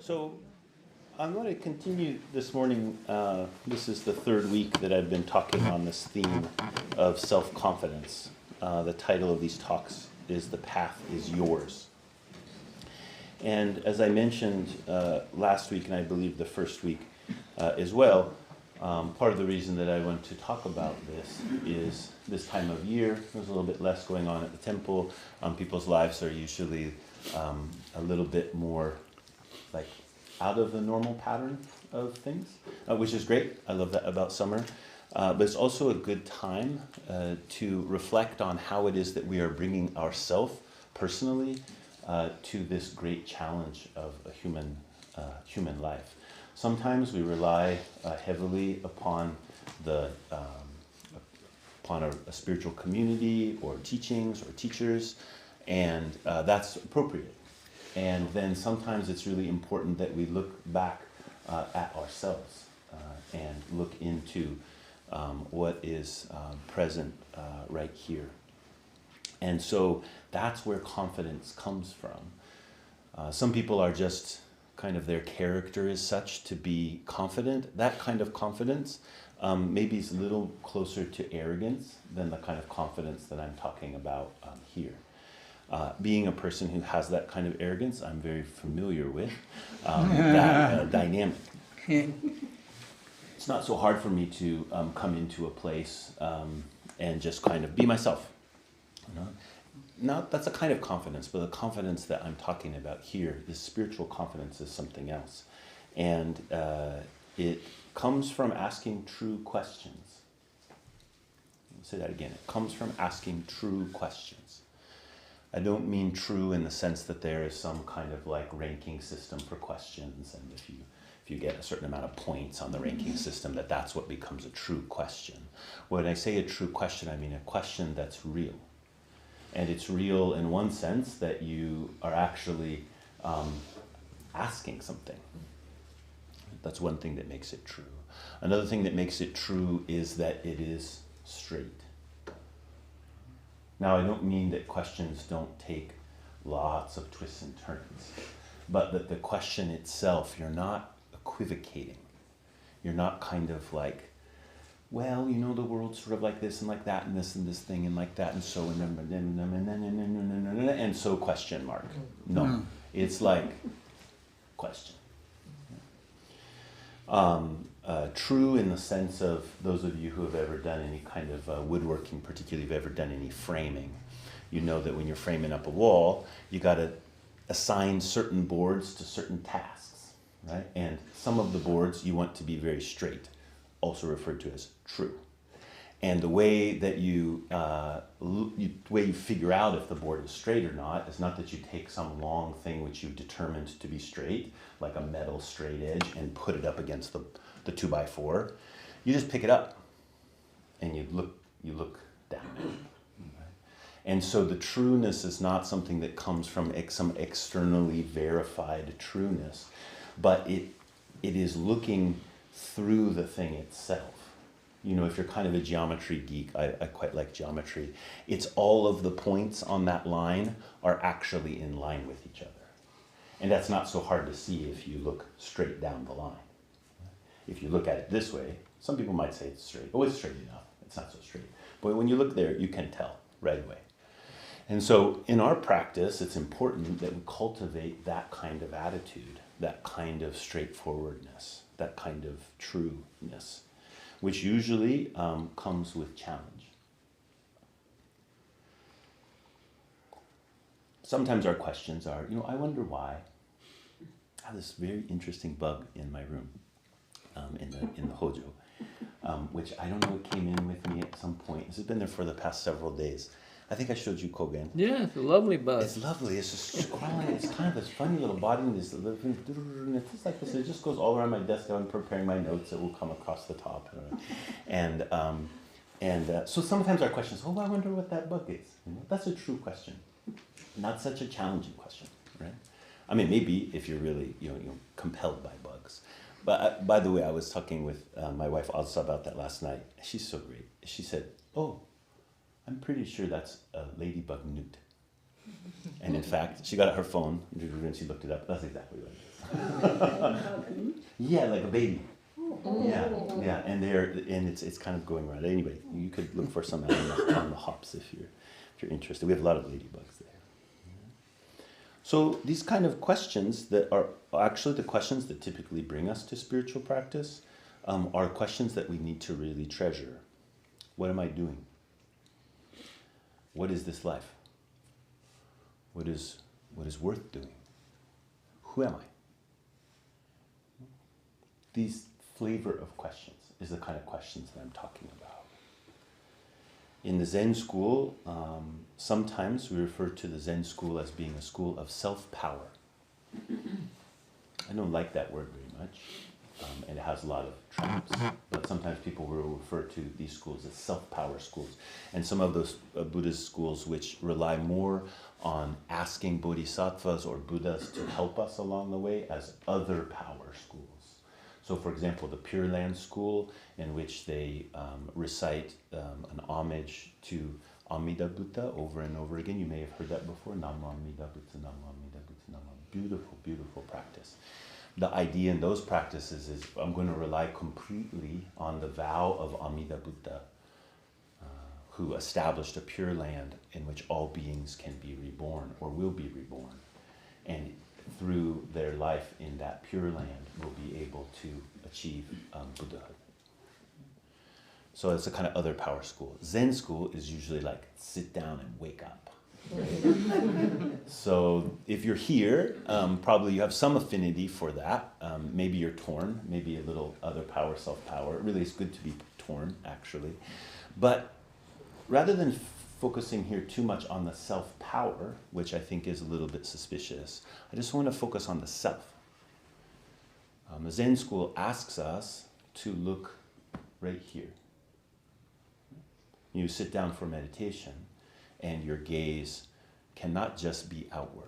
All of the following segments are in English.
So I'm going to continue this morning. This is the third week that I've been talking on this theme of self-confidence. The title of these talks is "The Path is Yours." And as I mentioned last week, and I believe the first week as well, part of the reason that I want to talk about this is this time of year. There's a little bit less going on at the temple. People's lives are usually a little bit more like out of the normal pattern of things, which is great. I love that about summer. But it's also a good time to reflect on how it is that we are bringing ourselves personally to this great challenge of a human life. Sometimes we rely heavily upon upon a spiritual community or teachings or teachers, and that's appropriate. And then sometimes it's really important that we look back at ourselves and look into what is present right here. And so that's where confidence comes from. Some people are just kind of their character is such to be confident. That kind of confidence maybe is a little closer to arrogance than the kind of confidence that I'm talking about here. Being a person who has that kind of arrogance, I'm very familiar with that dynamic. It's not so hard for me to come into a place and just kind of be myself. That's a kind of confidence, but the confidence that I'm talking about here, this spiritual confidence, is something else. And it comes from asking true questions. I'll say that again. It comes from asking true questions. I don't mean true in the sense that there is some kind of like ranking system for questions, and if you get a certain amount of points on the ranking system, that's what becomes a true question. When I say a true question, I mean a question that's real. And it's real in one sense that you are actually asking something. That's one thing that makes it true. Another thing that makes it true is that it is straight. Now, I don't mean that questions don't take lots of twists and turns, but that the question itself, you're not equivocating. You're not kind of like, well, you know, the world's sort of like this and like that and this thing and like that and so and so question mark. No, it's like question. True in the sense of those of you who have ever done any kind of woodworking, particularly if you've ever done any framing, you know that when you're framing up a wall, you got to assign certain boards to certain tasks, right? And some of the boards you want to be very straight, also referred to as true. And the way that you figure out if the board is straight or not is not that you take some long thing which you've determined to be straight, like a metal straight edge, and put it up against the 2x4. You just pick it up and you look down. Right? And so the trueness is not something that comes from some externally verified trueness, but it is looking through the thing itself. You know, if you're kind of a geometry geek, I quite like geometry. It's all of the points on that line are actually in line with each other. And that's not so hard to see if you look straight down the line. If you look at it this way, some people might say it's straight. Oh, it's straight enough. It's not so straight. But when you look there, you can tell right away. And so in our practice, it's important that we cultivate that kind of attitude, that kind of straightforwardness, that kind of trueness, which usually comes with challenge. Sometimes our questions are, I wonder why. I have this very interesting bug in my room, in the hojo, which I don't know, it came in with me at some point. This has been there for the past several days. I think I showed you Kogen. Yeah, it's a lovely bug. It's lovely. It's just crawling. It's kind of this funny little body, and it's just like this. It just goes all around my desk. I'm preparing my notes. It will come across the top, and so sometimes our question is, I wonder what that bug is. That's a true question, not such a challenging question, right? I mean, maybe if you're really compelled by bugs. But by the way, I was talking with my wife also about that last night. She's so great. She said, "Oh, I'm pretty sure that's a ladybug newt." And in fact, she got out her phone and she looked it up. That's exactly what it is. Yeah, like a baby. Yeah, and it's kind of going around. Anyway, you could look for some on the hops if you're interested. We have a lot of ladybugs there. So these kind of questions that are actually the questions that typically bring us to spiritual practice are questions that we need to really treasure. What am I doing? What is this life? What is worth doing? Who am I? These flavor of questions is the kind of questions that I'm talking about. In the Zen school, sometimes we refer to the Zen school as being a school of self-power. I don't like that word very much, and it has a lot of traps, but sometimes people will refer to these schools as self-power schools. And some of those Buddhist schools which rely more on asking bodhisattvas or Buddhas to help us along the way as other power schools. So for example, the Pure Land school, in which they recite an homage to Amida Buddha over and over again. You may have heard that before. Namo Amida Buddha, Namo Amida Buddha, Namo. Beautiful, beautiful practice. The idea in those practices is I'm going to rely completely on the vow of Amida Buddha, who established a Pure Land in which all beings can be reborn or will be reborn. And through their life in that Pure Land will be able to achieve Buddhahood. So it's a kind of other power school. Zen school is usually like sit down and wake up. So if you're here, probably you have some affinity for that. Maybe you're torn, maybe a little other power, self-power. It really is good to be torn, actually. But rather than focusing here too much on the self-power, which I think is a little bit suspicious, I just want to focus on the self. The Zen school asks us to look right here. You sit down for meditation, and your gaze cannot just be outward.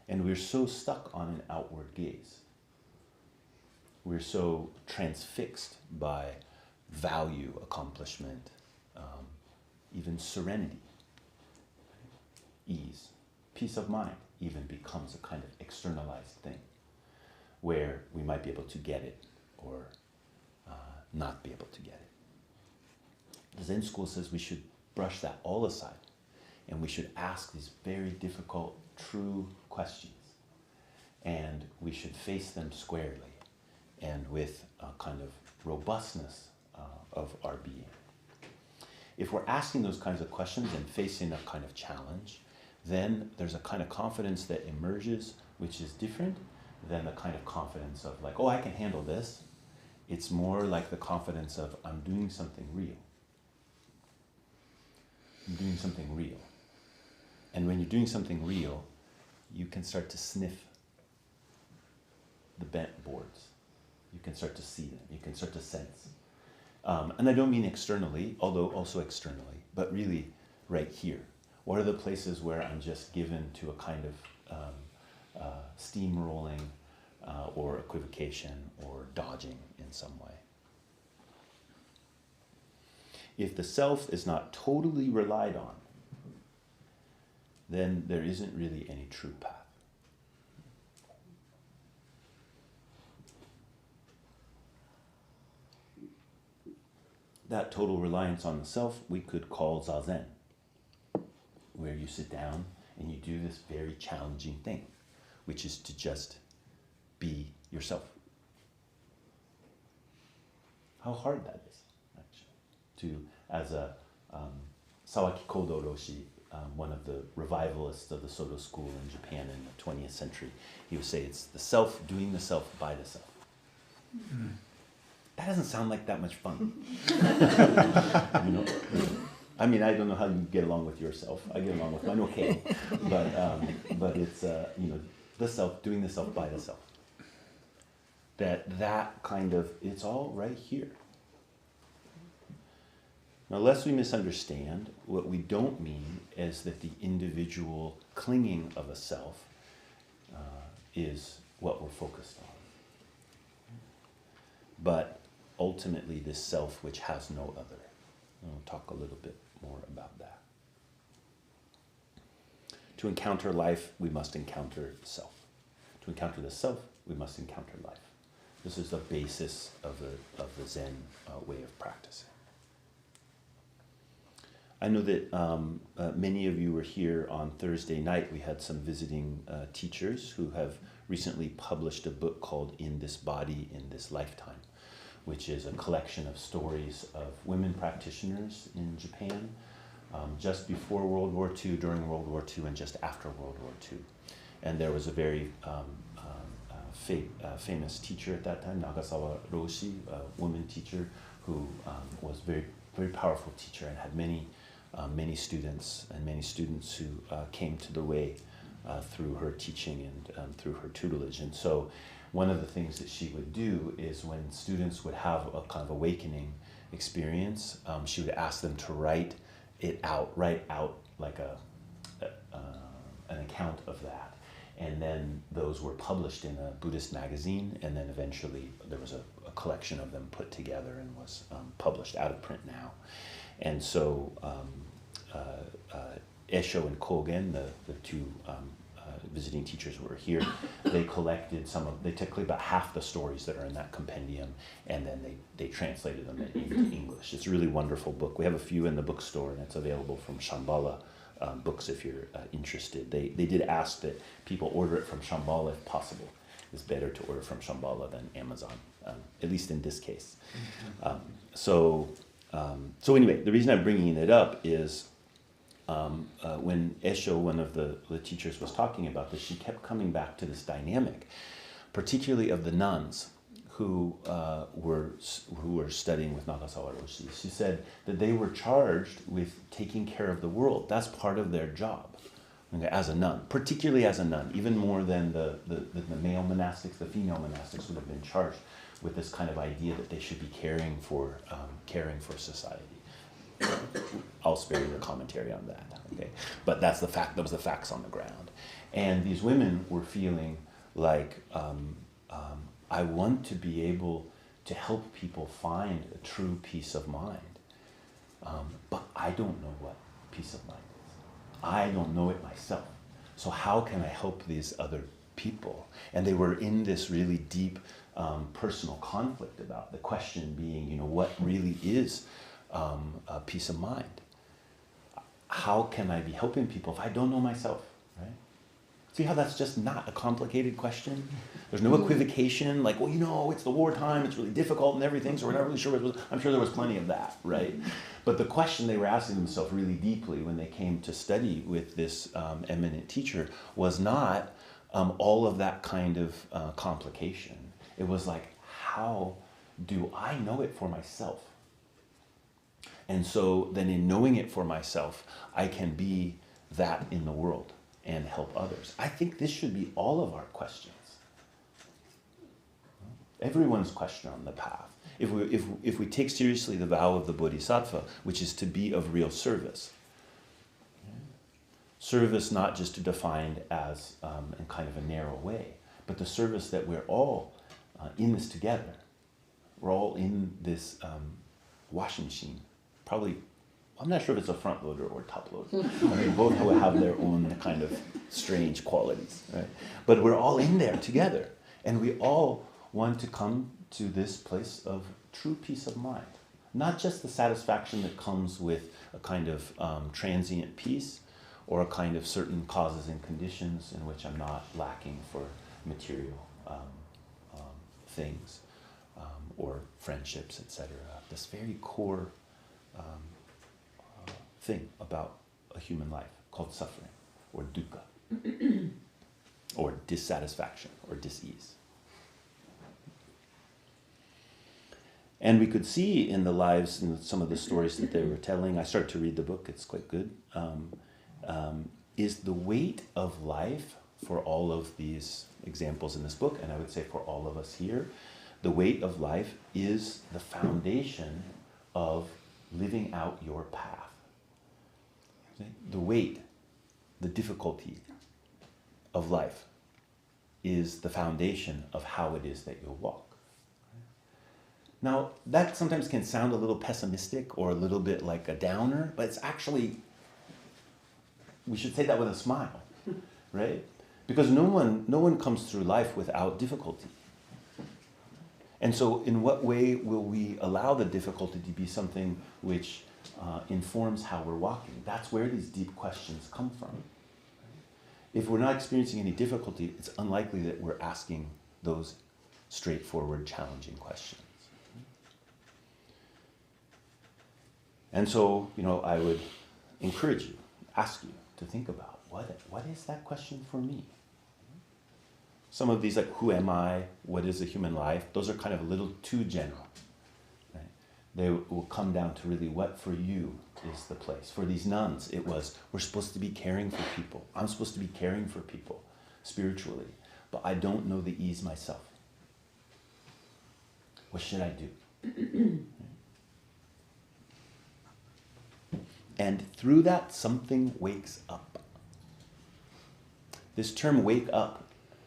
And we're so stuck on an outward gaze. We're so transfixed by value, accomplishment, even serenity, ease, peace of mind even becomes a kind of externalized thing where we might be able to get it or not be able to get it. The Zen school says we should brush that all aside and we should ask these very difficult, true questions, and we should face them squarely and with a kind of robustness of our being. If we're asking those kinds of questions and facing a kind of challenge, then there's a kind of confidence that emerges which is different than the kind of confidence of like, oh, I can handle this. It's more like the confidence of I'm doing something real. I'm doing something real. And when you're doing something real, you can start to sniff the bent boards. You can start to see them. You can start to sense. And I don't mean externally, although also externally, but really right here. What are the places where I'm just given to a kind of steamrolling or equivocation or dodging in some way? If the self is not totally relied on, then there isn't really any true path. That total reliance on the self we could call zazen, where you sit down and you do this very challenging thing, which is to just be yourself. How hard that is, actually. As a Sawaki Kodo Roshi, one of the revivalists of the Soto school in Japan in the 20th century, he would say it's the self doing the self by the self. Mm. That doesn't sound like that much fun. You know? I mean, I don't know how you get along with yourself. I get along with mine okay, but it's the self doing the self by the self. That kind of, it's all right here. Now, lest we misunderstand, what we don't mean is that the individual clinging of a self is what we're focused on. But ultimately, this self which has no other. And we'll talk a little bit more about that. To encounter life, we must encounter the self. To encounter the self, we must encounter life. This is the basis of the Zen way of practicing. I know that many of you were here on Thursday night. We had some visiting teachers who have recently published a book called In This Body, in This Lifetime, which is a collection of stories of women practitioners in Japan, just before World War II, during World War II, and just after World War II. And there was a very famous teacher at that time, Nagasawa Roshi, a woman teacher who was very, very powerful teacher and had many students who came to the way through her teaching and through her tutelage. And so one of the things that she would do is when students would have a kind of awakening experience, she would ask them to write out like an account of that. And then those were published in a Buddhist magazine, and then eventually there was a collection of them put together and was published, out of print now. And so Esho and Kogen, the two visiting teachers who were here, they collected they took about half the stories that are in that compendium, and then they translated them into English. It's a really wonderful book. We have a few in the bookstore, and it's available from Shambhala books if you're interested. They did ask that people order it from Shambhala if possible. It's better to order from Shambhala than Amazon, at least in this case. So anyway, the reason I'm bringing it up is when Esho, one of the teachers, was talking about this, she kept coming back to this dynamic, particularly of the nuns who were studying with Nagasawa Roshi. She said that they were charged with taking care of the world. That's part of their job, okay, as a nun, particularly as a nun, even more than the male monastics. The female monastics would have been charged with this kind of idea that they should be caring for society. I'll spare you the commentary on that, okay? But that's the fact. That was the facts on the ground, and these women were feeling like, I want to be able to help people find a true peace of mind, but I don't know what peace of mind is. I don't know it myself. So how can I help these other people? And they were in this really deep personal conflict about the question being, what really is a peace of mind? How can I be helping people if I don't know myself, right? See how that's just not a complicated question? There's no equivocation, like, it's the wartime, it's really difficult and everything, so we're not really sure. I'm sure there was plenty of that, right? But the question they were asking themselves really deeply when they came to study with this eminent teacher was not all of that kind of complication. It was like, how do I know it for myself? And so then in knowing it for myself, I can be that in the world and help others. I think this should be all of our questions. Everyone's question on the path. If we take seriously the vow of the Bodhisattva, which is to be of real service. Service not just to define as in kind of a narrow way, but the service that we're all in this together. We're all in this washing machine. Probably, I'm not sure if it's a front loader or top loader. I mean, both will have their own kind of strange qualities, right? But we're all in there together, and we all want to come to this place of true peace of mind. Not just the satisfaction that comes with a kind of transient peace, or a kind of certain causes and conditions in which I'm not lacking for material things, or friendships, etc. This very core thing about a human life called suffering, or dukkha, or dissatisfaction, or dis-ease. And we could see in the lives and some of the stories that they were telling, I started to read the book, it's quite good, is the weight of life for all of these examples in this book, and I would say for all of us here, the weight of life is the foundation of living out your path. Okay? The weight, the difficulty of life is the foundation of how it is that you'll walk. Now, that sometimes can sound a little pessimistic or a little bit like a downer, but it's actually, we should say that with a smile. right? Because no one comes through life without difficulty. And so in what way will we allow the difficulty to be something which informs how we're walking? That's where these deep questions come from. If we're not experiencing any difficulty, it's unlikely that we're asking those straightforward, challenging questions. And so, I would encourage you, ask you to think about what is that question for me? Some of these, like, who am I? What is a human life? Those are kind of a little too general. Right? They will come down to really what for you is the place. For these nuns, it was, we're supposed to be caring for people. I'm supposed to be caring for people spiritually, but I don't know the ease myself. What should I do? And through that, something wakes up. This term wake up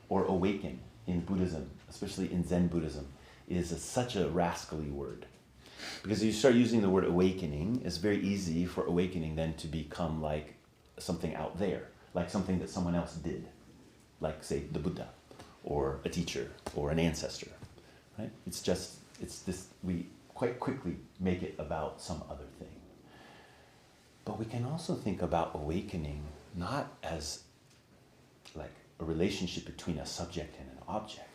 or awaken in Buddhism, especially in Zen Buddhism, is such a rascally word. Because if you start using the word awakening, it's very easy for awakening then to become like something out there, like something that someone else did, like, say, the Buddha, or a teacher, or an ancestor, right? We quite quickly make it about some other thing. But we can also think about awakening not as like a relationship between a subject and an object,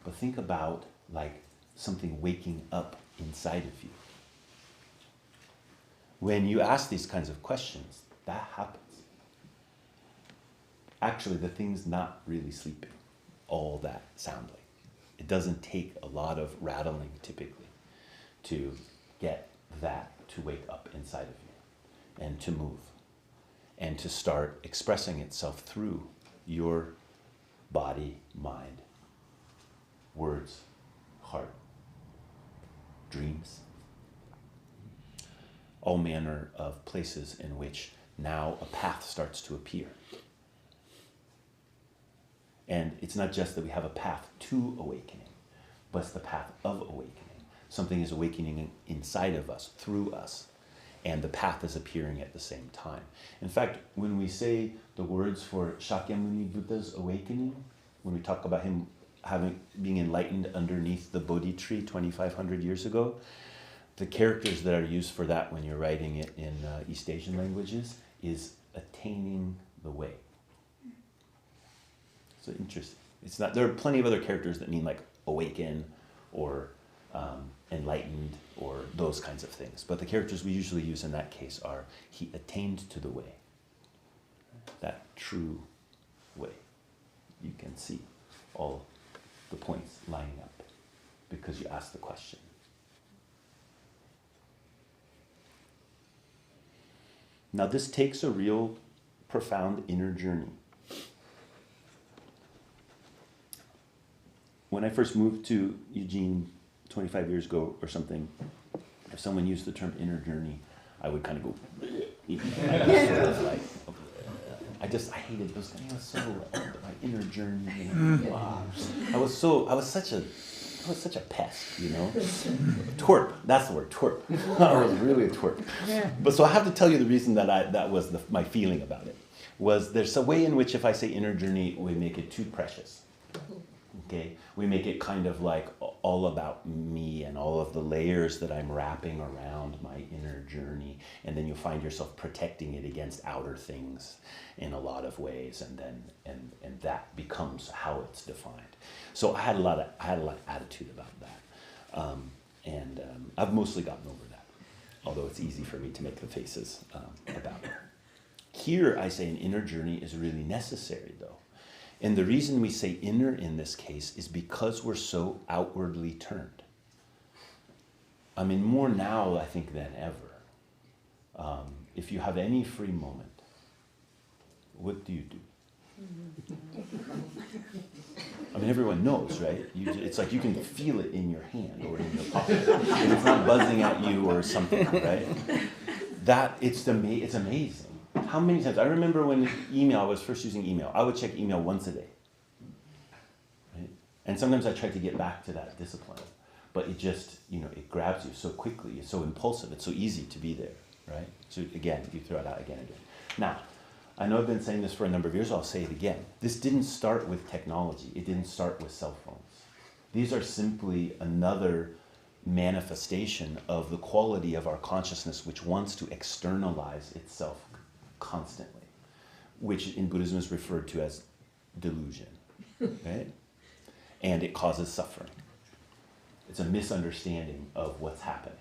but think about like something waking up inside of you. When you ask these kinds of questions, that happens. Actually, the thing's not really sleeping all that soundly. It doesn't take a lot of rattling typically to get that to wake up inside of you and to move and to start expressing itself through your body, mind, words, heart, dreams, all manner of places in which now a path starts to appear. And it's not just that we have a path to awakening, but it's the path of awakening. Something is awakening inside of us, through us, and the path is appearing at the same time. In fact, when we say the words for Shakyamuni Buddha's awakening, when we talk about him being enlightened underneath the Bodhi tree 2,500 years ago, the characters that are used for that when you're writing it in East Asian languages is attaining the way. So interesting. It's not. There are plenty of other characters that mean like awaken or enlightened or those kinds of things. But the characters we usually use in that case are he attained to the way. That true way. You can see all the points lining up because you asked the question. Now this takes a real profound inner journey. When I first moved to Eugene 25 years ago or something, if someone used the term inner journey, I would kind of go, I hated those things. I was so, my inner journey, wow. I was such a pest, Twerp, that's the word, twerp. I was really a twerp. Yeah. But so I have to tell you the reason that was my feeling about it, was there's a way in which if I say inner journey, we make it too precious. Okay, we make it kind of like all about me and all of the layers that I'm wrapping around my inner journey, and then you find yourself protecting it against outer things in a lot of ways, and then and that becomes how it's defined. So I had a lot of attitude about that, and I've mostly gotten over that, although it's easy for me to make the faces about it. Here I say an inner journey is really necessary, though. And the reason we say inner in this case is because we're so outwardly turned. I mean, more now, I think, than ever. If you have any free moment, what do you do? I mean, everyone knows, right? It's like you can feel it in your hand or in your pocket. And it's not buzzing at you or something, right? It's amazing. How many times? I remember when I was first using email, I would check email once a day. Right? And sometimes I tried to get back to that discipline. But it just, it grabs you so quickly. It's so impulsive. It's so easy to be there, right? So again, you throw it out again and again. Now, I know I've been saying this for a number of years, I'll say it again. This didn't start with technology. It didn't start with cell phones. These are simply another manifestation of the quality of our consciousness which wants to externalize itself constantly, which in Buddhism is referred to as delusion, right? And it causes suffering. It's a misunderstanding of what's happening.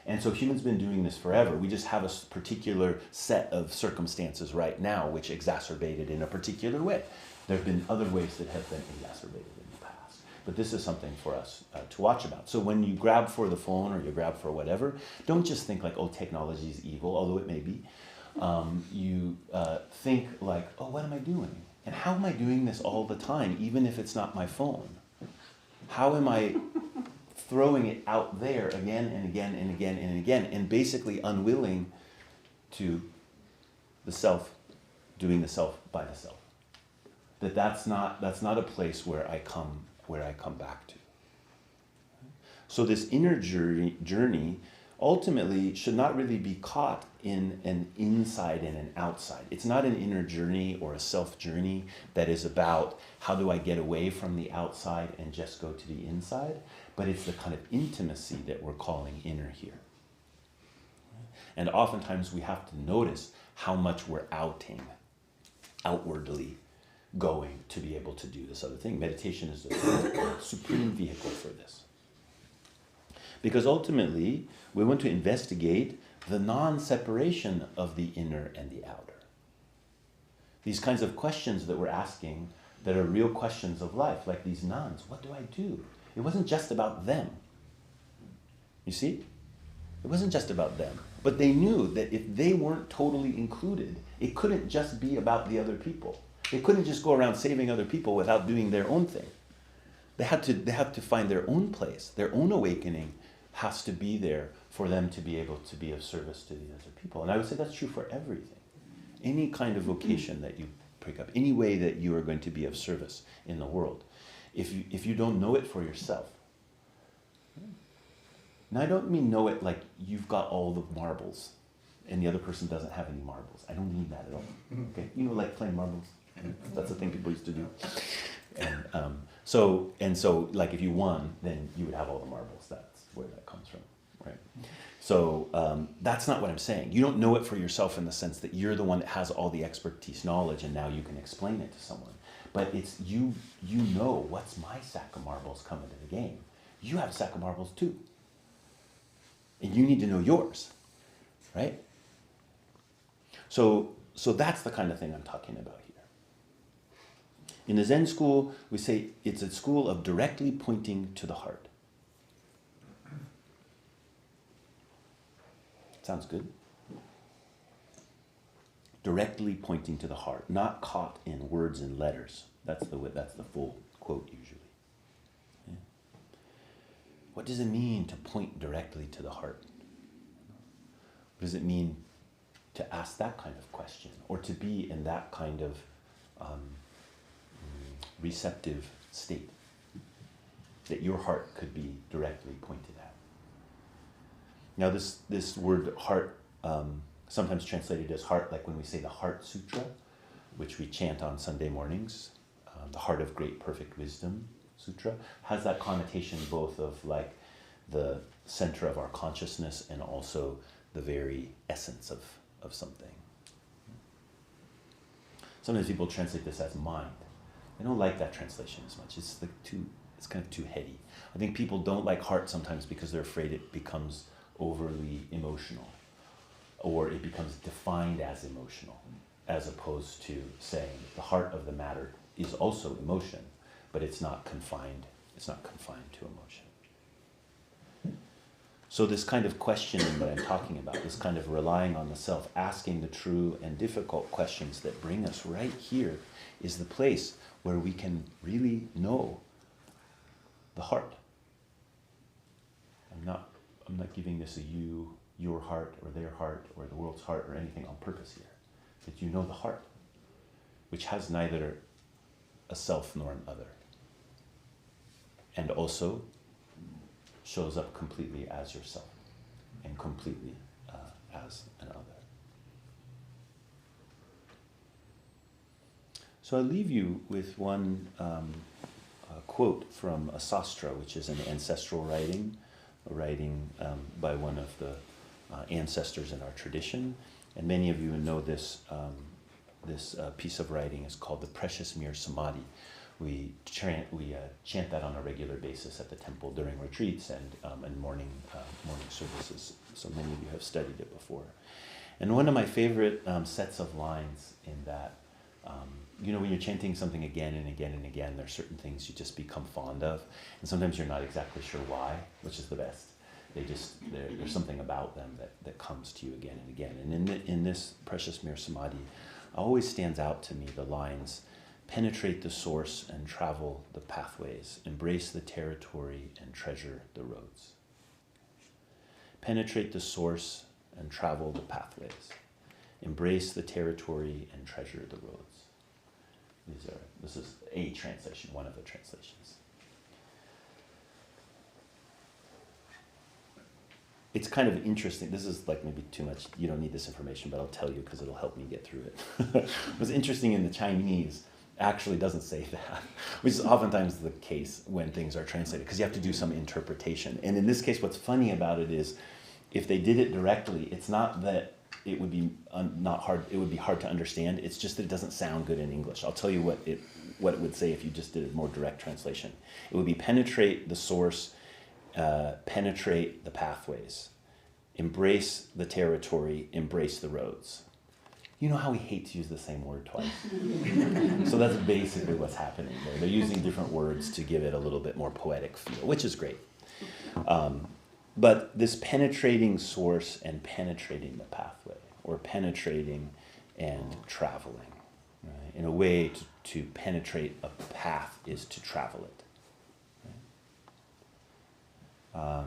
And so humans been doing this forever. We just have a particular set of circumstances right now which exacerbated in a particular way. There have been other ways that have been exacerbated in the past. But this is something for us to watch about. So when you grab for the phone or you grab for whatever, don't just think like, oh, technology is evil, although it may be. You think like, oh, what am I doing? And how am I doing this all the time, even if it's not my phone? How am I throwing it out there again and again and again and again, and basically unwilling to the self, doing the self by the self? That's not a place where I come back to. So this inner journey ultimately should not really be caught in an inside and an outside. It's not an inner journey or a self journey that is about how do I get away from the outside and just go to the inside, but it's the kind of intimacy that we're calling inner here. And oftentimes we have to notice how much we're outwardly going to be able to do this other thing. Meditation is the supreme vehicle for this. Because ultimately, we want to investigate the non-separation of the inner and the outer. These kinds of questions that we're asking that are real questions of life, like these nuns, what do I do? It wasn't just about them. You see? It wasn't just about them. But they knew that if they weren't totally included, it couldn't just be about the other people. They couldn't just go around saving other people without doing their own thing. They had to find their own place. Their own awakening has to be there for them to be able to be of service to the other people. And I would say that's true for everything. Any kind of vocation that you pick up, any way that you are going to be of service in the world. If you don't know it for yourself. Now I don't mean know it like you've got all the marbles and the other person doesn't have any marbles. I don't mean that at all. Okay, you know, like playing marbles. That's the thing people used to do. And so like if you won, then you would have all the marbles. That's where that comes from, right? So that's not what I'm saying. You don't know it for yourself in the sense that you're the one that has all the expertise, knowledge, and now you can explain it to someone. But it's you know what's my sack of marbles coming to the game. You have a sack of marbles too. And you need to know yours, right? So that's the kind of thing I'm talking about here. In the Zen school, we say it's a school of directly pointing to the heart. Sounds good. Directly pointing to the heart, not caught in words and letters. That's the full quote usually. Yeah. What does it mean to point directly to the heart? What does it mean to ask that kind of question, or to be in that kind of receptive state, that your heart could be directly pointed at? Now this word heart, sometimes translated as heart, like when we say the Heart Sutra, which we chant on Sunday mornings, the Heart of Great Perfect Wisdom Sutra, has that connotation both of like the center of our consciousness and also the very essence of something. Sometimes people translate this as mind. I don't like that translation as much. It's kind of too heady. I think people don't like heart sometimes because they're afraid it becomes overly emotional, or it becomes defined as emotional, as opposed to saying the heart of the matter is also emotion, but it's not confined to emotion. So this kind of questioning that I'm talking about, this kind of relying on the self, asking the true and difficult questions that bring us right here, is the place where we can really know the heart. I'm not giving this a you, your heart, or their heart, or the world's heart, or anything on purpose here. That you know the heart, which has neither a self nor an other, and also shows up completely as yourself and completely as an other. So I leave you with one quote from a sastra, which is an ancestral writing, a writing by one of the ancestors in our tradition. And many of you know this, this piece of writing is called the Precious Mere Samadhi. We chant that on a regular basis at the temple during retreats and morning services. So many of you have studied it before. And one of my favorite sets of lines in that, when you're chanting something again and again and again, there are certain things you just become fond of. And sometimes you're not exactly sure why, which is the best. There's something about them that comes to you again and again. And in this Precious Mere Samadhi, always stands out to me the lines, penetrate the source and travel the pathways, embrace the territory and treasure the roads. Penetrate the source and travel the pathways, embrace the territory and treasure the roads. This is a translation, one of the translations. It's kind of interesting. This is like maybe too much. You don't need this information, but I'll tell you because it'll help me get through it. What's interesting in the Chinese actually doesn't say that, which is oftentimes the case when things are translated, because you have to do some interpretation. And in this case, what's funny about it is, if they did it directly, it's not that it would be not hard. It would be hard to understand. It's just that it doesn't sound good in English. I'll tell you what it would say if you just did a more direct translation. It would be penetrate the source, penetrate the pathways, embrace the territory, embrace the roads. You know how we hate to use the same word twice? So that's basically what's happening there. They're using different words to give it a little bit more poetic feel, which is great. But this penetrating source and penetrating the pathway, or penetrating and traveling, right? In a way, to penetrate a path is to travel it. Right?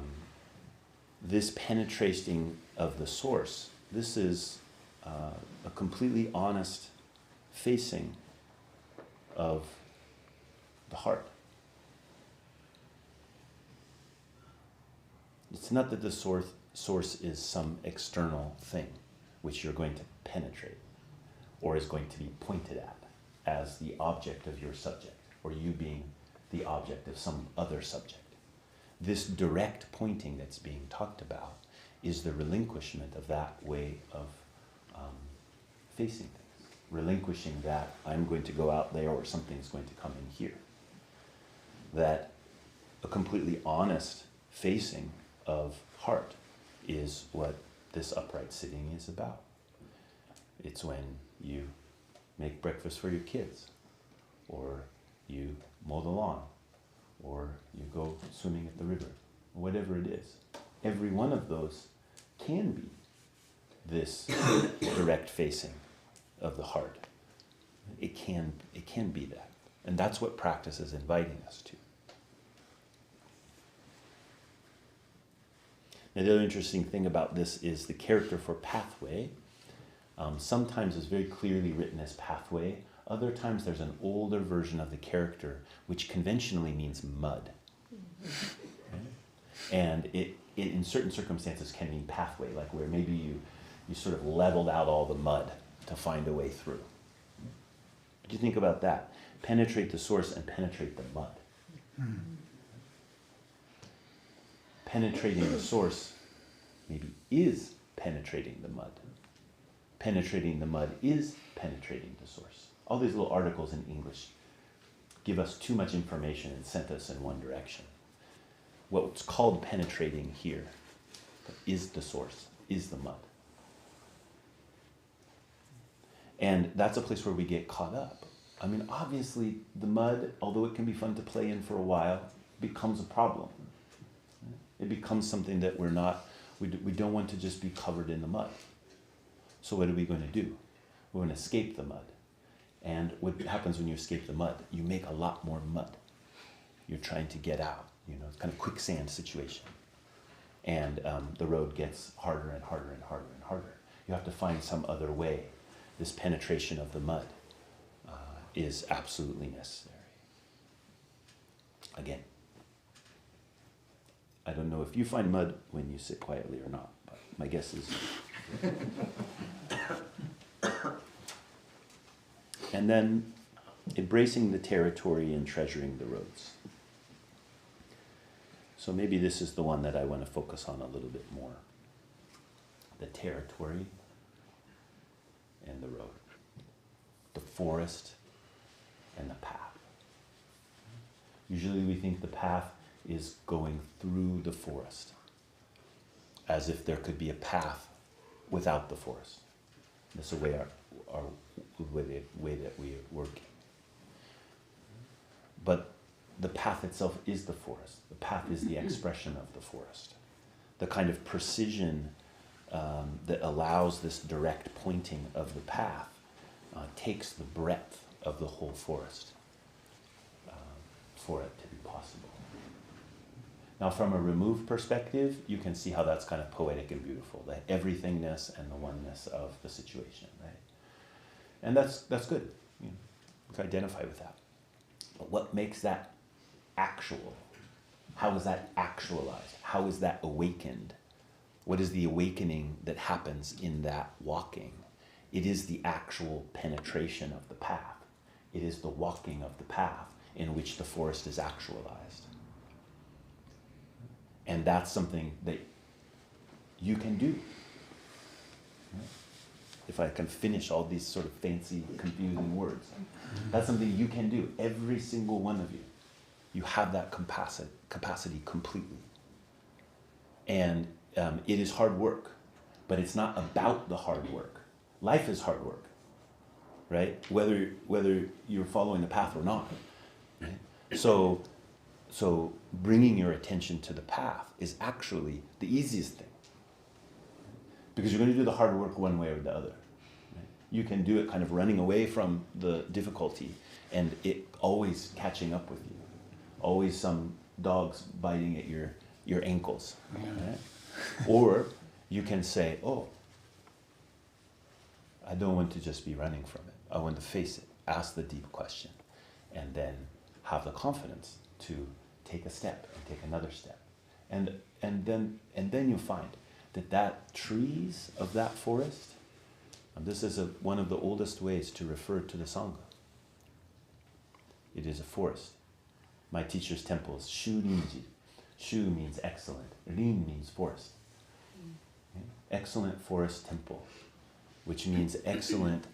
This penetrating of the source, this is a completely honest facing of the heart. It's not that the source is some external thing which you're going to penetrate or is going to be pointed at as the object of your subject, or you being the object of some other subject. This direct pointing that's being talked about is the relinquishment of that way of facing things. Relinquishing that I'm going to go out there or something's going to come in here. That a completely honest facing of heart is what this upright sitting is about. It's when you make breakfast for your kids, or you mow the lawn, or you go swimming at the river, whatever it is. Every one of those can be this direct facing of the heart. It can be that. And that's what practice is inviting us to. Now, the other interesting thing about this is the character for pathway. Sometimes is very clearly written as pathway. Other times there's an older version of the character which conventionally means mud. Okay? And it in certain circumstances can mean pathway, like where maybe you sort of leveled out all the mud to find a way through. What do you think about that? Penetrate the source and penetrate the mud. Penetrating the source maybe is penetrating the mud. Penetrating the mud is penetrating the source. All these little articles in English give us too much information and sent us in one direction. What's called penetrating here is the source, is the mud. And that's a place where we get caught up. I mean, obviously, the mud, although it can be fun to play in for a while, becomes a problem. It becomes something that we don't want to just be covered in the mud. So what are we going to do? We're going to escape the mud. And what happens when you escape the mud? You make a lot more mud. You're trying to get out. It's kind of quicksand situation. And the road gets harder and harder and harder and harder. You have to find some other way. This penetration of the mud is absolutely necessary. Again, I don't know if you find mud when you sit quietly or not, but my guess is. And then embracing the territory and treasuring the roads. So maybe this is the one that I want to focus on a little bit more. The territory and the road. The forest and the path. Usually we think the path is going through the forest, as if there could be a path without the forest. That's the way way that we are working. But the path itself is the forest. The path is the expression of the forest. The kind of precision that allows this direct pointing of the path takes the breadth of the whole forest for it to be possible. Now, from a removed perspective, you can see how that's kind of poetic and beautiful, the everythingness and the oneness of the situation, right? And that's good. You can identify with that. But what makes that actual? How is that actualized? How is that awakened? What is the awakening that happens in that walking? It is the actual penetration of the path. It is the walking of the path in which the forest is actualized. And that's something that you can do. If I can finish all these sort of fancy, confusing words. That's something you can do, every single one of you. You have that capacity completely. And it is hard work, but it's not about the hard work. Life is hard work, right? Whether you're following the path or not. Right? So bringing your attention to the path is actually the easiest thing. Because you're going to do the hard work one way or the other. Right? You can do it kind of running away from the difficulty and it always catching up with you. Always some dogs biting at your ankles. Right? Or you can say, oh, I don't want to just be running from it. I want to face it, ask the deep question, and then have the confidence to take a step and take another step. And then you find that trees of that forest, and this is one of the oldest ways to refer to the Sangha. It is a forest. My teacher's temple is Shu Rinji. Shu means excellent. Rin means forest. Okay? Excellent forest temple, which means excellent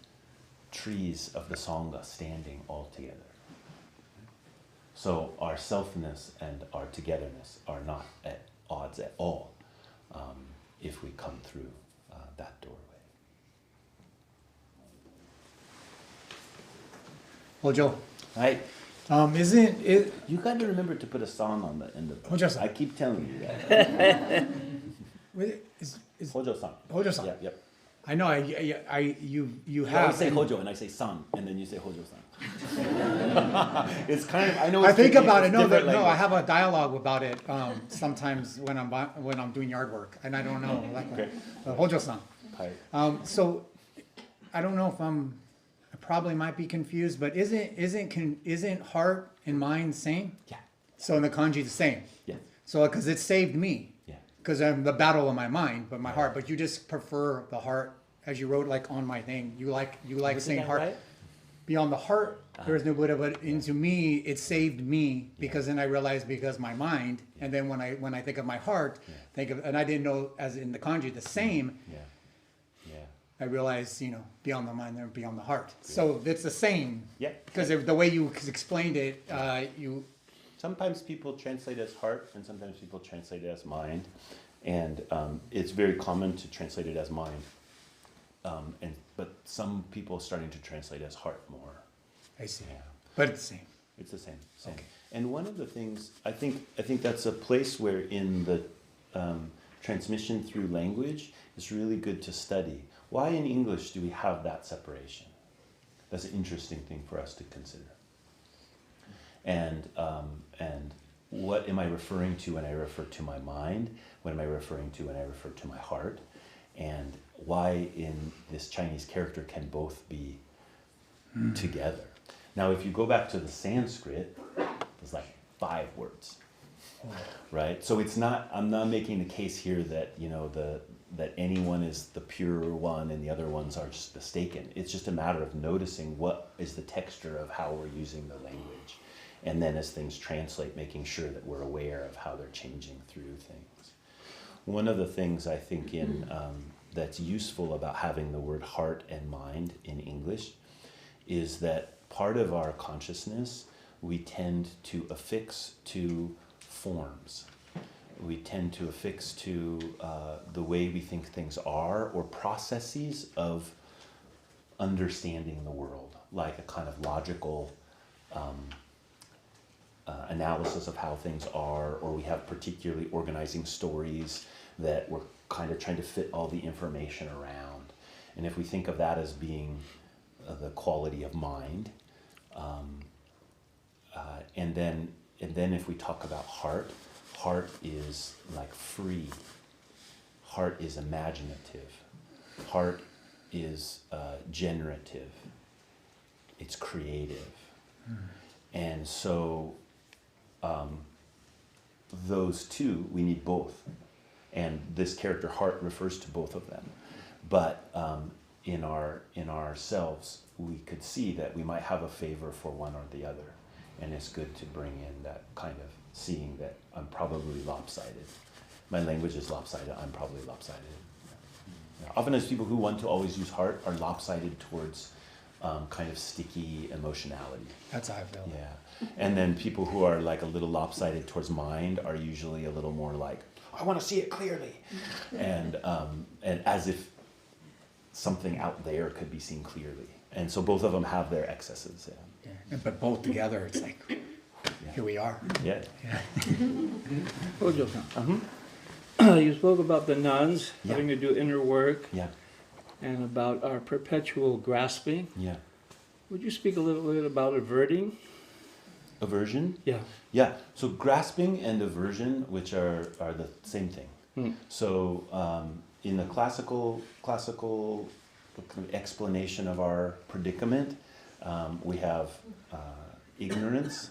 trees of the Sangha standing all together. So our selfness and our togetherness are not at odds at all if we come through that doorway. Hojo. Right. Isn't it? You got to remember to put a song on the end of it. Hojo-san. I keep telling you that. Hojo-san. Hojo-san. Yeah, yep. I know. You You have. always say Hojo, and I say san, and then you say Hojo-san. It's kind of. I know. I It's think tricky, about it. it's No, different I language. have a dialogue about it sometimes when I'm doing yard work, and I don't know. Okay. Hojo-san. Hi. So I don't know if I probably might be confused, but isn't heart and mind same? Yeah. So in the kanji the same. Yeah. So because it saved me. Yeah. Because I'm the battle of my mind, but my heart. But you just prefer the heart, as you wrote like on my thing. You like saying heart. Right? Beyond the heart, there is no Buddha. But into me, it saved me because then I realized because my mind, and then when I think of my heart, and I didn't know as in the kanji the same. Yeah. Yeah. I realized, beyond the mind and beyond the heart. So it's the same. Yeah. Because the way you explained it, you. Sometimes people translate as heart, and sometimes people translate it as mind, and it's very common to translate it as mind. But some people are starting to translate as heart more. I see. Yeah. But it's the same. It's the same. Okay. And one of the things I think that's a place where in the transmission through language is really good to study. Why in English do we have that separation? That's an interesting thing for us to consider. And what am I referring to when I refer to my mind? What am I referring to when I refer to my heart? And why in this Chinese character can both be together? Now, if you go back to the Sanskrit, there's like 5 words. right? So it's not, I'm not making the case here that, that anyone is the pure one and the other ones are just mistaken. It's just a matter of noticing what is the texture of how we're using the language. And then as things translate, making sure that we're aware of how they're changing through things. One of the things I think that's useful about having the word heart and mind in English is that part of our consciousness, we tend to affix to forms. We tend to affix to the way we think things are, or processes of understanding the world, like a kind of logical analysis of how things are, or we have particularly organizing stories that we're kind of trying to fit all the information around. And if we think of that as being the quality of mind, and then if we talk about heart is like free. Heart is imaginative. Heart is generative. It's creative. And so those two, we need both. And this character heart refers to both of them. But in ourselves, we could see that we might have a favor for one or the other. And it's good to bring in that kind of seeing that I'm probably lopsided. My language is lopsided, I'm probably lopsided. Yeah. Often as people who want to always use heart are lopsided towards kind of sticky emotionality. That's how I feel. Yeah. And then people who are like a little lopsided towards mind are usually a little more like, I want to see it clearly. And as if something out there could be seen clearly. And so both of them have their excesses. Yeah. Yeah. But both together, it's like, here we are. Yeah. Ojo-san, you spoke about the nuns having to do inner work and about our perpetual grasping. Yeah. Would you speak a little bit about averting? Aversion? Yeah. Yeah. So grasping and aversion, which are the same thing. So in the classical explanation of our predicament, we have ignorance,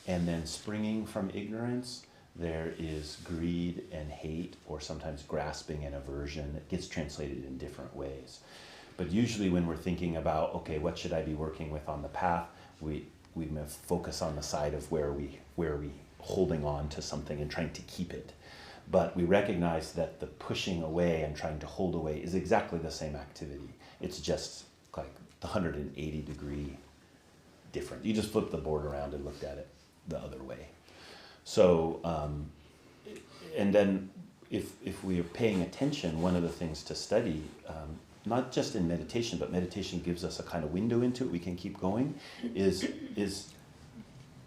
and then springing from ignorance, there is greed and hate, or sometimes grasping and aversion. It gets translated in different ways. But usually when we're thinking about, okay, what should I be working with on the path, we focus on the side of where are we holding on to something and trying to keep it. But we recognize that the pushing away and trying to hold away is exactly the same activity. It's just like the 180-degree different. You just flip the board around and looked at it the other way. So, and then if we are paying attention, one of the things to study, not just in meditation, but meditation gives us a kind of window into it, we can keep going, is it's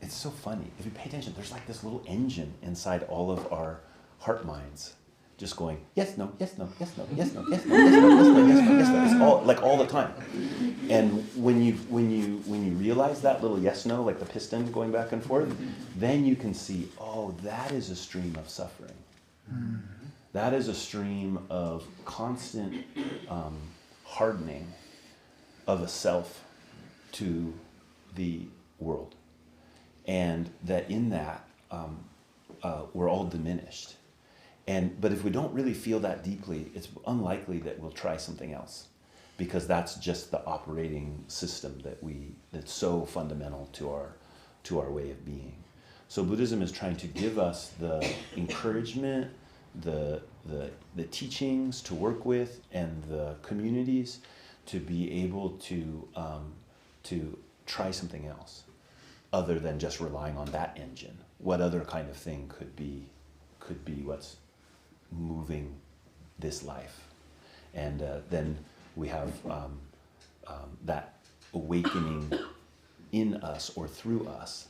so funny. If you pay attention, there's like this little engine inside all of our heart minds, just going, yes, no, yes, no, yes, no, yes, no, yes, no, yes, no, yes, no, yes, no, yes, no. It's all like all the time. And when you realize that little yes, no, like the piston going back and forth, then you can see, oh, that is a stream of suffering. That is a stream of constant hardening of a self to the world. And that in that, we're all diminished. But if we don't really feel that deeply, it's unlikely that we'll try something else, because that's just the operating system that's so fundamental to our way of being. So Buddhism is trying to give us the encouragement, the teachings to work with, and the communities to be able to try something else, other than just relying on that engine. What other kind of thing could be what's moving this life? And then we have that awakening in us or through us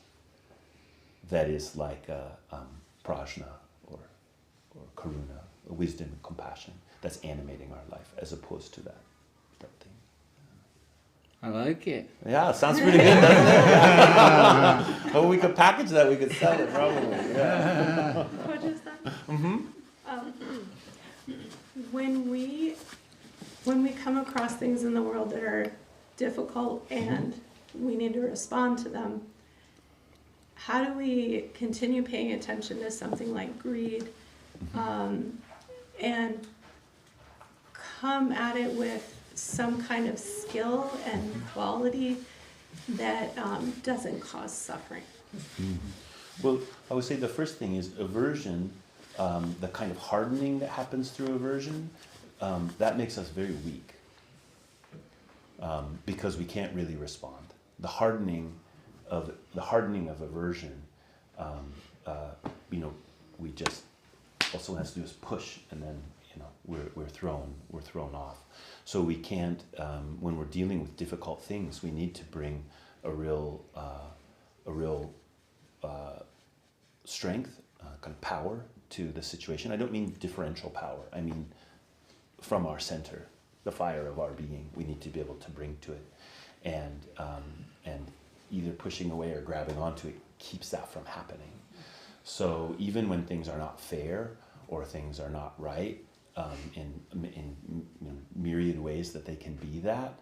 that is like prajna or karuna, wisdom and compassion that's animating our life, as opposed to that thing. I like it. Yeah, sounds pretty good, doesn't it? Well, we could package that, we could sell it probably. Yeah. When we come across things in the world that are difficult and we need to respond to them, how do we continue paying attention to something like greed, and come at it with some kind of skill and quality that doesn't cause suffering? Well, I would say the first thing is aversion, the kind of hardening that happens through aversion, that makes us very weak, because we can't really respond. The hardening of aversion, we just, all someone has to do is push, and then we're thrown off. So we can't, when we're dealing with difficult things, we need to bring a real strength, kind of power to the situation. I don't mean differential power. I mean from our center, the fire of our being. We need to be able to bring to it, and either pushing away or grabbing onto it keeps that from happening. So even when things are not fair or things are not right, in myriad ways that they can be that,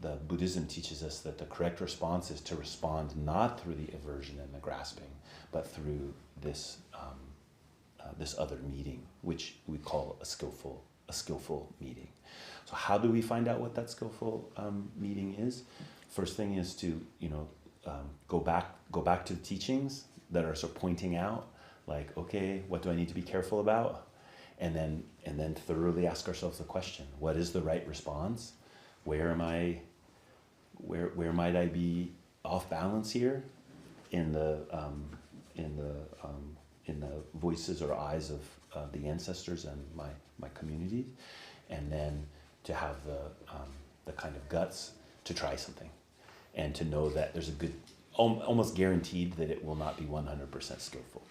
the Buddhism teaches us that the correct response is to respond not through the aversion and the grasping, but through this this other meeting, which we call a skillful meeting. So how do we find out what that skillful meeting is? First thing is to go back to the teachings that are sort of pointing out, like, okay, what do I need to be careful about? And then thoroughly ask ourselves the question: what is the right response? Where might I be off balance here in the voices or eyes of the ancestors and my community? And then to have the kind of guts to try something, and to know that there's a good, almost guaranteed that it will not be 100% skillful.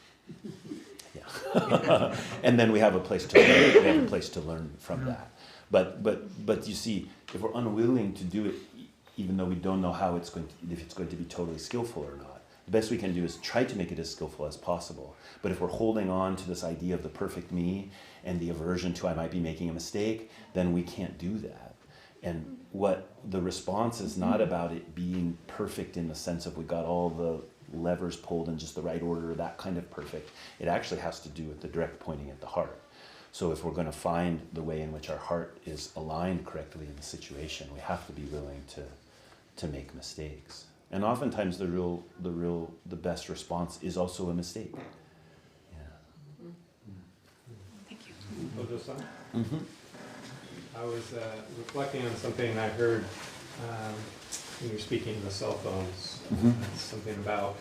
Yeah. And then we have a place to learn. We have a place to learn from that. But you see, if we're unwilling to do it, even though we don't know how if it's going to be totally skillful or not, the best we can do is try to make it as skillful as possible. But if we're holding on to this idea of the perfect me and the aversion to I might be making a mistake, then we can't do that. And what the response is not about it being perfect in the sense of we got all the levers pulled in just the right order, that kind of perfect. It actually has to do with the direct pointing at the heart. So if we're going to find the way in which our heart is aligned correctly in the situation, we have to be willing to make mistakes. And oftentimes the best response is also a mistake. Yeah. Thank you. Ojo-san? Mm-hmm. I was reflecting on something I heard when you were speaking of the cell phones. Mm-hmm. Something about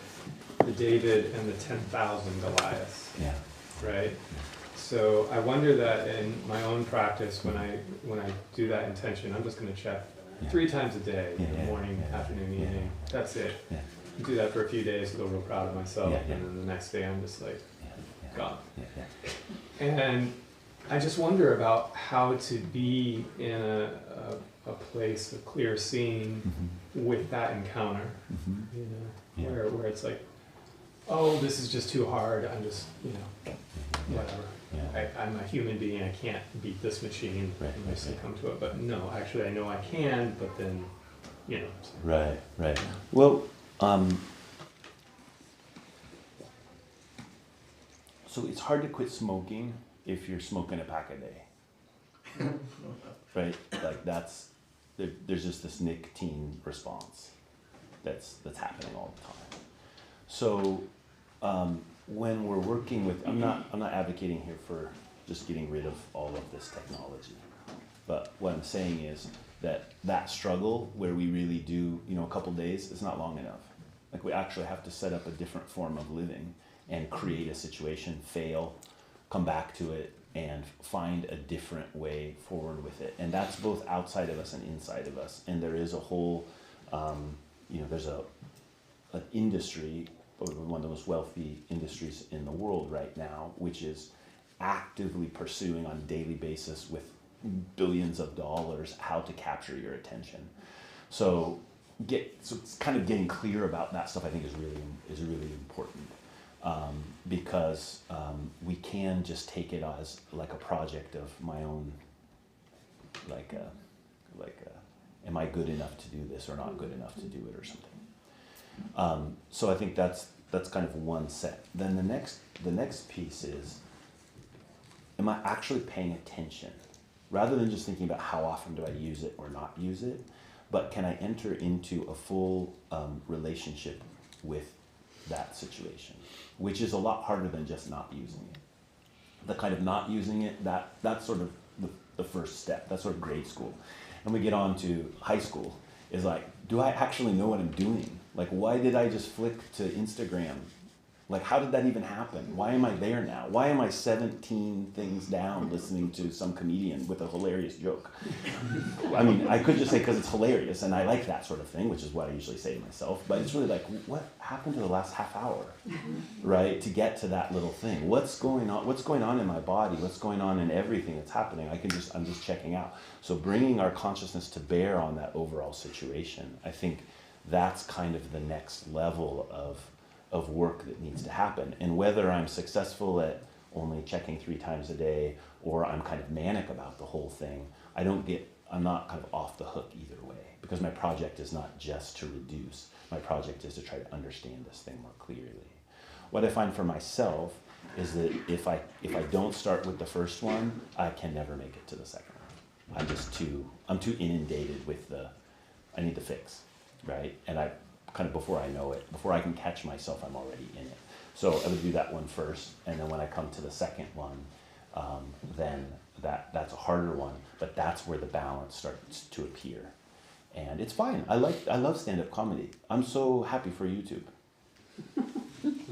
the David and the 10,000 Goliaths. Yeah. Right? So I wonder that in my own practice, when I do that intention, I'm just going to check 3 times a day, morning, afternoon, evening. That's it. Yeah. Do that for a few days, feel real proud of myself, Yeah. and then the next day I'm just like, gone. Yeah. And I just wonder about how to be in a place of clear seeing with that encounter, where it's like, oh, this is just too hard. I'm just, whatever. Yeah. I'm a human being. I can't beat this machine. Right, I just come to it. But no, actually, I know I can. But then, Right. Well, so it's hard to quit smoking if you're smoking a pack a day, right? Like there's just this nicotine response that's happening all the time. So when we're working with, I'm not advocating here for just getting rid of all of this technology, but what I'm saying is that struggle where we really do, a couple days is not long enough. Like we actually have to set up a different form of living and create a situation, fail, come back to it, and find a different way forward with it. And that's both outside of us and inside of us. And there is a whole, there's an industry, one of the most wealthy industries in the world right now, which is actively pursuing on a daily basis with billions of dollars how to capture your attention. So it's kind of getting clear about that stuff, I think, is really important. Because we can just take it as like a project of my own, am I good enough to do this or not good enough to do it or something. So I think that's that's kind of one set. Then the next piece is, am I actually paying attention? Rather than just thinking about how often do I use it or not use it, but can I enter into a full relationship with that situation, which is a lot harder than just not using it. The kind of not using it, that's sort of the first step. That's sort of grade school. And we get on to high school, is like, do I actually know what I'm doing? Like, why did I just flick to Instagram? Like, how did that even happen? Why am I there now? Why am I 17 things down listening to some comedian with a hilarious joke? I mean, I could just say because it's hilarious, and I like that sort of thing, which is what I usually say to myself, but it's really like, what happened to the last half hour, right, to get to that little thing? What's going on in my body? What's going on in everything that's happening? I'm just checking out. So bringing our consciousness to bear on that overall situation, I think that's kind of the next level of work that needs to happen. And whether I'm successful at only checking 3 times a day, or I'm kind of manic about the whole thing, I'm not kind of off the hook either way, because my project is not just to reduce. My project is to try to understand this thing more clearly. What I find for myself is that if I don't start with the first one, I can never make it to the second one. I'm too inundated with I need the fix, right? And I kind of, before I know it, before I can catch myself, I'm already in it. So I would do that one first, and then when I come to the second one, then that's a harder one, but that's where the balance starts to appear. And it's fine. I love stand-up comedy. I'm so happy for YouTube.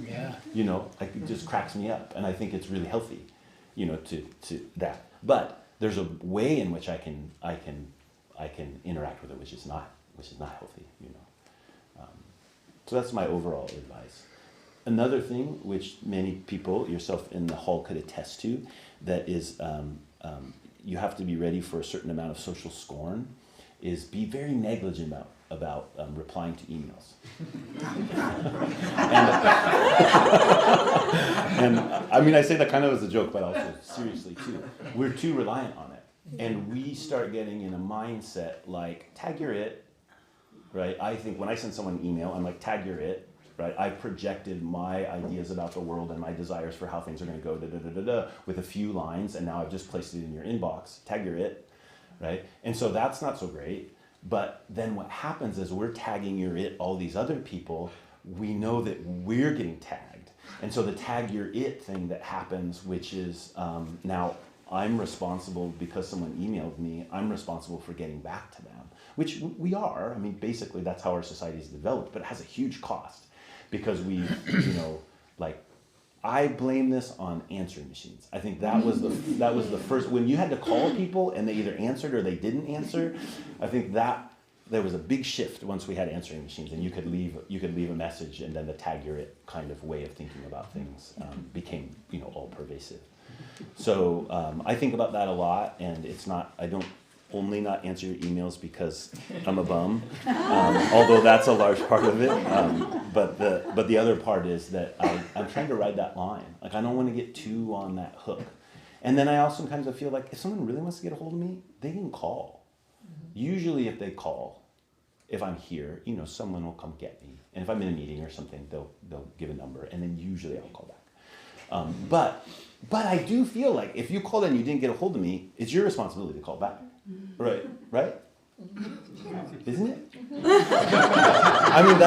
Yeah. You know, like, it just cracks me up, and I think it's really healthy, you know, to that. But there's a way in which I can interact with it, which is not healthy, you know. So that's my overall advice. Another thing which many people, yourself in the hall, could attest to, that is you have to be ready for a certain amount of social scorn, is be very negligent about replying to emails. and I mean, I say that kind of as a joke, but also seriously too. We're too reliant on it. And we start getting in a mindset like, tag your it, right? I think when I send someone an email, I'm like, tag your it, right? I've projected my ideas about the world and my desires for how things are going to go, with a few lines, and now I've just placed it in your inbox. Tag your it, right? And so that's not so great. But then what happens is we're tagging your it, all these other people, we know that we're getting tagged. And so the tag your it thing that happens, which is now I'm responsible, because someone emailed me, I'm responsible for getting back to them. Which we are. I mean, basically that's how our society is developed, but it has a huge cost, because we, you know, like, I blame this on answering machines. I think that was the first, when you had to call people and they either answered or they didn't answer. I think that there was a big shift once we had answering machines, and you could leave a message, and then the tag your it kind of way of thinking about things became, you know, all pervasive. So I think about that a lot, and I don't only not answer your emails because I'm a bum, although that's a large part of it. But the other part is that I'm trying to ride that line. Like, I don't want to get too on that hook. And then I also sometimes feel like if someone really wants to get a hold of me, they can call. Usually if they call, if I'm here, you know, someone will come get me. And if I'm in a meeting or something, they'll give a number, and then usually I'll call back. But I do feel like if you called and you didn't get a hold of me, it's your responsibility to call back. Right? Isn't it? I mean,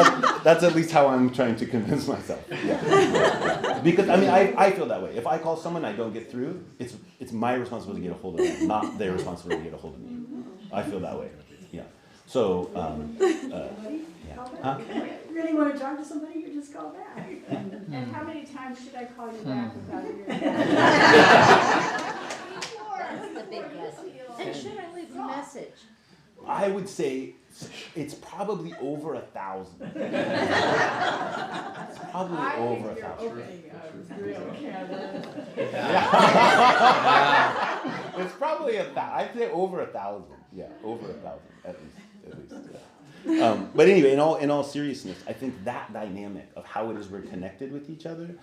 that's at least how I'm trying to convince myself. Yeah. Because I mean, I feel that way. If I call someone and I don't get through, it's my responsibility to get a hold of them, not their responsibility to get a hold of me. I feel that way. Yeah. So, yeah. Huh? Really want to talk to somebody, you just call back. And how many times should I call you back without hearing? That's the big question. And should I leave a message? I would say it's probably over 1,000. It's probably over 1,000. It's probably 1,000. I'd say over 1,000. Yeah, over 1,000 at least. Yeah. But anyway, in all seriousness, I think that dynamic of how it is we're connected with each other,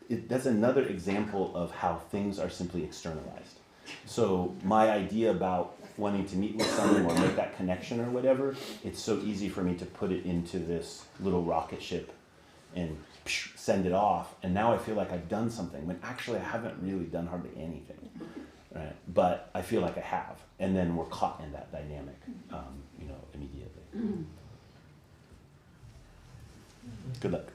that's another example of how things are simply externalized. So my idea about wanting to meet with someone or make that connection or whatever, it's so easy for me to put it into this little rocket ship and send it off, and now I feel like I've done something, when actually I haven't really done hardly anything, right? But I feel like I have, and then we're caught in that dynamic, immediately. Good luck.